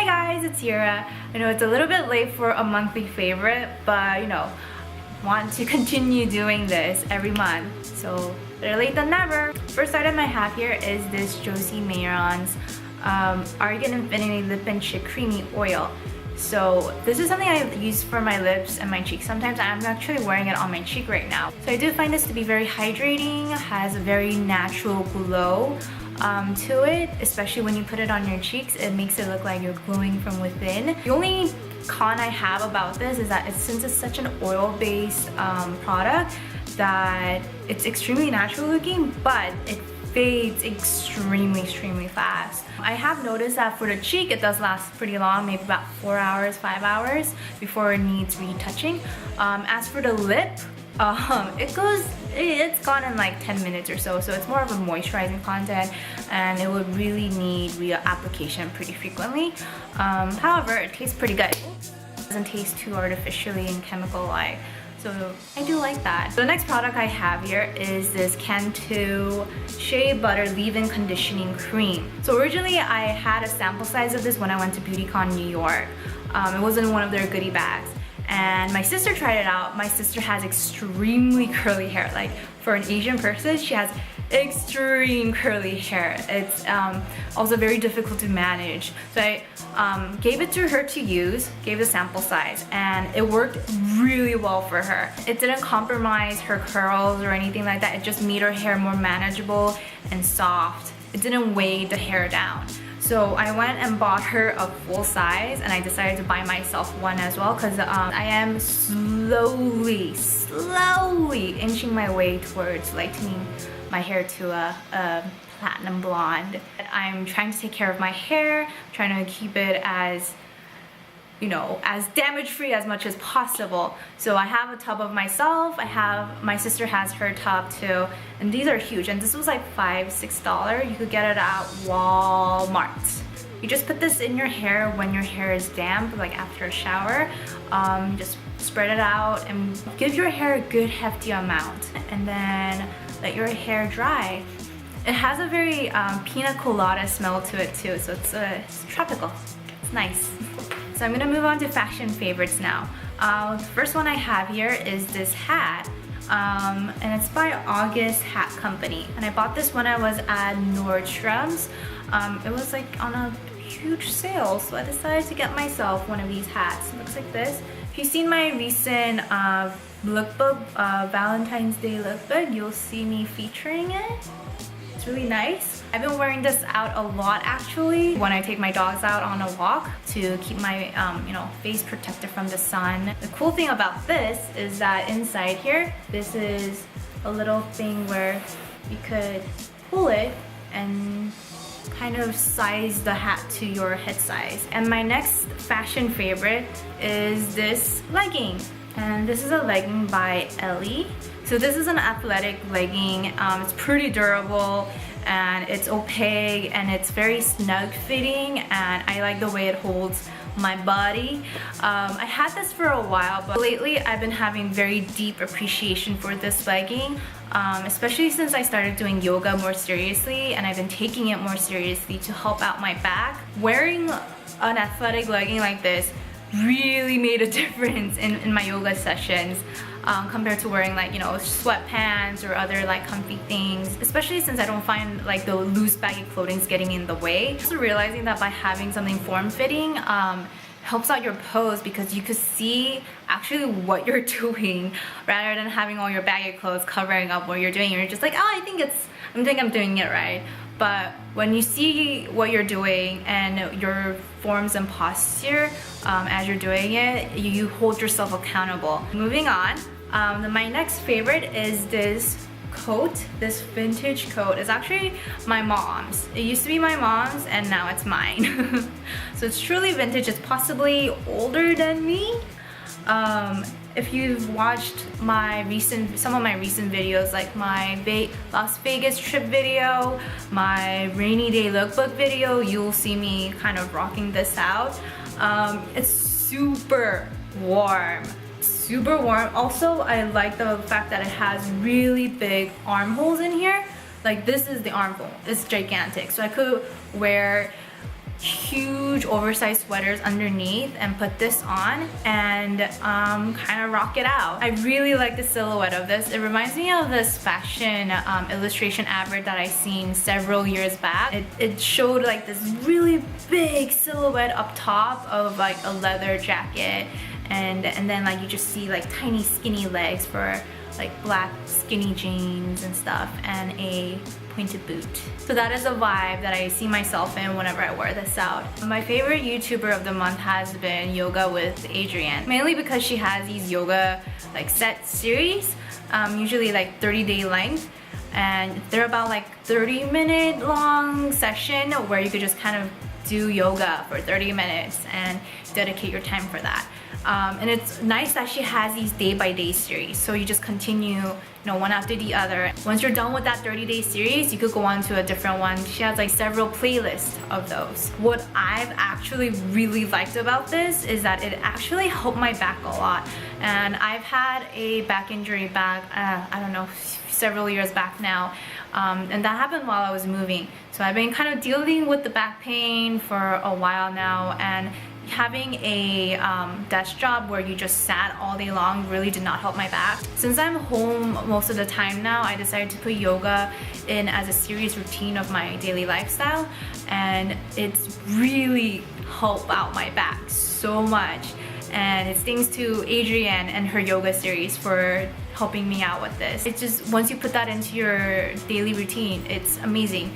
Hi guys, it's Yura. I know it's a little bit late for a monthly favorite, but you know, want to continue doing this every month. So better late than never. First item I have here is this Josie Mayeron's Argan Infinity Lip and Cheek Creamy Oil. So this is something I use for my lips and my cheeks. Sometimes I'm actually wearing it on my cheek right now. So I do find this to be very hydrating, has a very natural glow to it, especially when you put it on your cheeks. It makes it look like you're glowing from within. The only con I have about this is that since it's such an oil-based product, that it's extremely natural looking, but it fades extremely fast. I have noticed that for the cheek it does last pretty long, maybe about 4 hours, 5 hours before it needs retouching. As for the lip, it's gone in like 10 minutes or so, so it's more of a moisturizing content and it would really need reapplication pretty frequently. However, it tastes pretty good. It doesn't taste too artificially and chemical-like. So I do like that. The next product I have here is this Cantu Shea Butter Leave-In Conditioning Cream. So originally I had a sample size of this when I went to BeautyCon New York. It was in one of their goodie bags. And my sister tried it out. My sister has extremely curly hair. Like for an Asian person, she has extreme curly hair. It's also very difficult to manage. So I gave it to her to use, gave the sample size, and it worked really well for her. It didn't compromise her curls or anything like that. It just made her hair more manageable and soft. It didn't weigh the hair down. So I went and bought her a full size, and I decided to buy myself one as well because I am slowly inching my way towards lightening my hair to a platinum blonde. I'm trying to take care of my hair, trying to keep it as, you know, as damage-free as much as possible. So I have a tub of myself, my sister has her tub too, and these are huge, and this was like $5, $6. You could get it at Walmart. You just put this in your hair when your hair is damp, like after a shower. Just spread it out and give your hair a good hefty amount, and then let your hair dry. It has a very pina colada smell to it too, so it's tropical. It's nice. So I'm gonna move on to fashion favorites now. The first one I have here is this hat, and it's by August Hat Company. And I bought this when I was at Nordstrom's. It was like on a huge sale, so I decided to get myself one of these hats. It looks like this. If you've seen my recent lookbook, Valentine's Day lookbook, you'll see me featuring it. It's really nice. I've been wearing this out a lot actually when I take my dogs out on a walk to keep my you know, face protected from the sun. The cool thing about this is that inside here, this is a little thing where you could pull it and kind of size the hat to your head size. And my next fashion favorite is this legging. And this is a legging by Ellie. So this is an athletic legging. It's pretty durable and it's opaque and it's very snug fitting, and I like the way it holds my body. I had this for a while, but lately I've been having very deep appreciation for this legging, especially since I started doing yoga more seriously, and I've been taking it more seriously to help out my back. Wearing an athletic legging like this really made a difference in my yoga sessions compared to wearing, like, you know, sweatpants or other like comfy things, especially since I don't find like the loose baggy clothing's getting in the way. Also realizing that by having something form-fitting helps out your pose, because you could see actually what you're doing rather than having all your baggy clothes covering up what you're doing. You're just like, oh, I think I'm doing it right. But when you see what you're doing and your forms and posture as you're doing it, you hold yourself accountable. Moving on, my next favorite is this coat, this vintage coat. It's actually my mom's. It used to be my mom's and now it's mine. So it's truly vintage. It's possibly older than me. If you've watched some of my recent videos, like my Las Vegas trip video, my rainy day lookbook video, you'll see me kind of rocking this out. It's super warm. Also, I like the fact that it has really big armholes in here. Like, this is the armhole. It's gigantic. So I could wear huge oversized sweaters underneath and put this on and kind of rock it out. I really like the silhouette of this. It reminds me of this fashion illustration advert that I seen several years back. It showed like this really big silhouette up top of like a leather jacket, and then like you just see like tiny skinny legs for like black skinny jeans and stuff, and a pointed boot. So that is a vibe that I see myself in whenever I wear this out. My favorite YouTuber of the month has been Yoga with Adrienne, mainly because she has these yoga like set series, usually like 30-day length, and they're about like 30-minute long session where you could just kind of do yoga for 30 minutes and dedicate your time for that. And it's nice that she has these day-by-day series, so you just continue, one after the other. Once you're done with that 30-day series, you could go on to a different one. She has like several playlists of those. What I've actually really liked about this is that it actually helped my back a lot. And I've had a back injury I don't know, several years back now, and that happened while I was moving. So I've been kind of dealing with the back pain for a while now, and having a desk job where you just sat all day long really did not help my back. Since I'm home most of the time now, I decided to put yoga in as a serious routine of my daily lifestyle, and it's really helped out my back so much. And it's thanks to Adrienne and her yoga series for helping me out with this. It's just, once you put that into your daily routine, it's amazing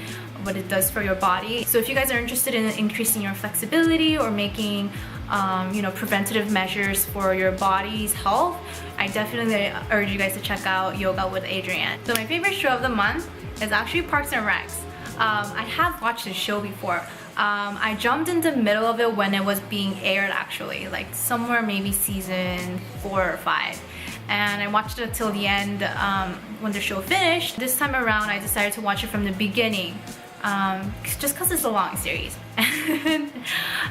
what it does for your body. So if you guys are interested in increasing your flexibility or making preventative measures for your body's health, I definitely urge you guys to check out Yoga with Adrienne. So my favorite show of the month is actually Parks and Recs. I have watched the show before. I jumped in the middle of it when it was being aired, actually, like somewhere maybe season 4 or 5. And I watched it till the end when the show finished. This time around, I decided to watch it from the beginning, just because it's a long series.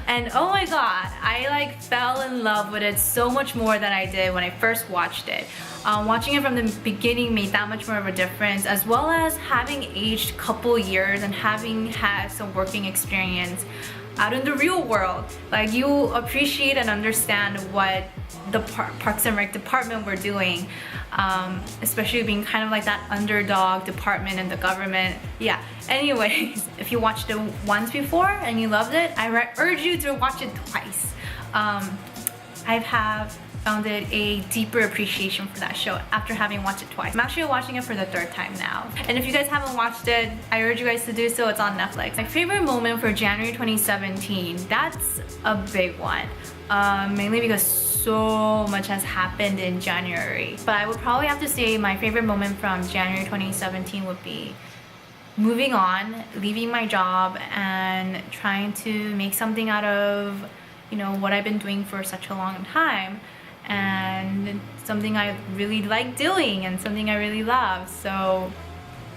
And oh my god, I like fell in love with it so much more than I did when I first watched it. Watching it from the beginning made that much more of a difference, as well as having aged a couple years and having had some working experience out in the real world. Like, you appreciate and understand what the Parks and Rec department were doing, especially being kind of like that underdog department in the government. Yeah, anyways, if you watched it once before and you loved it, I urge you to watch it twice. I have found it a deeper appreciation for that show after having watched it twice. I'm actually watching it for the 3rd time now. And if you guys haven't watched it, I urge you guys to do so. It's on Netflix. My favorite moment for January 2017, that's a big one. Mainly because so much has happened in January. But I would probably have to say my favorite moment from January 2017 would be moving on, leaving my job, and trying to make something out of what I've been doing for such a long time, and something I really like doing and something I really love. So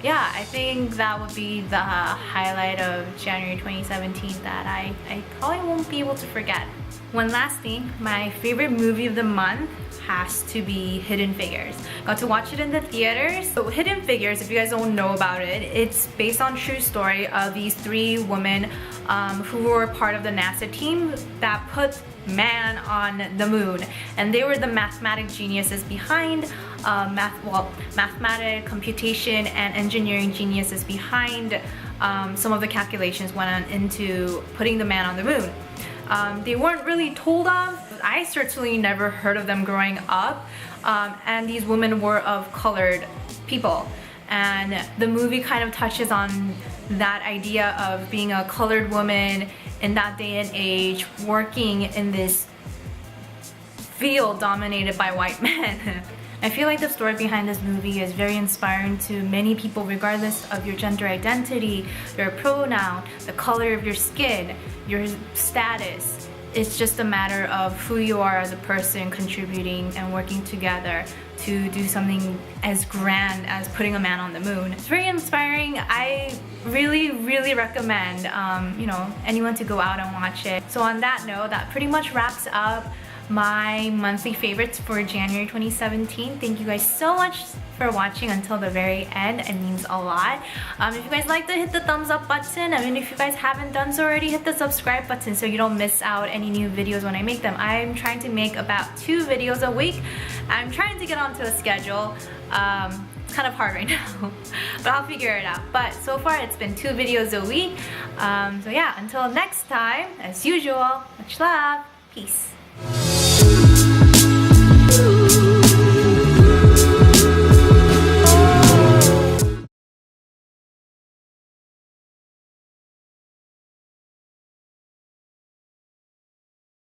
yeah, I think that would be the highlight of January 2017 that I probably won't be able to forget. One last thing, my favorite movie of the month has to be Hidden Figures. Got to watch it in the theaters. So Hidden Figures, if you guys don't know about it, it's based on true story of these 3 women who were part of the NASA team that put man on the moon. And they were the mathematic geniuses behind mathematic, computation, and engineering geniuses behind some of the calculations went on into putting the man on the moon. They weren't really told of. I certainly never heard of them growing up, and these women were of colored people. And the movie kind of touches on that idea of being a colored woman in that day and age, working in this field dominated by white men. I feel like the story behind this movie is very inspiring to many people, regardless of your gender identity, your pronoun, the color of your skin, your status. It's just a matter of who you are as a person, contributing and working together to do something as grand as putting a man on the moon. It's very inspiring. I really recommend anyone to go out and watch it. So on that note, that pretty much wraps up my monthly favorites for January 2017. Thank you guys so much for watching until the very end. It means a lot. If you guys like to hit the thumbs up button, I mean, if you guys haven't done so already, hit the subscribe button so you don't miss out any new videos when I make them. I'm trying to make about 2 videos a week. I'm trying to get onto a schedule. It's kind of hard right now, but I'll figure it out. But so far it's been 2 videos a week. So yeah, until next time, as usual, much love, peace.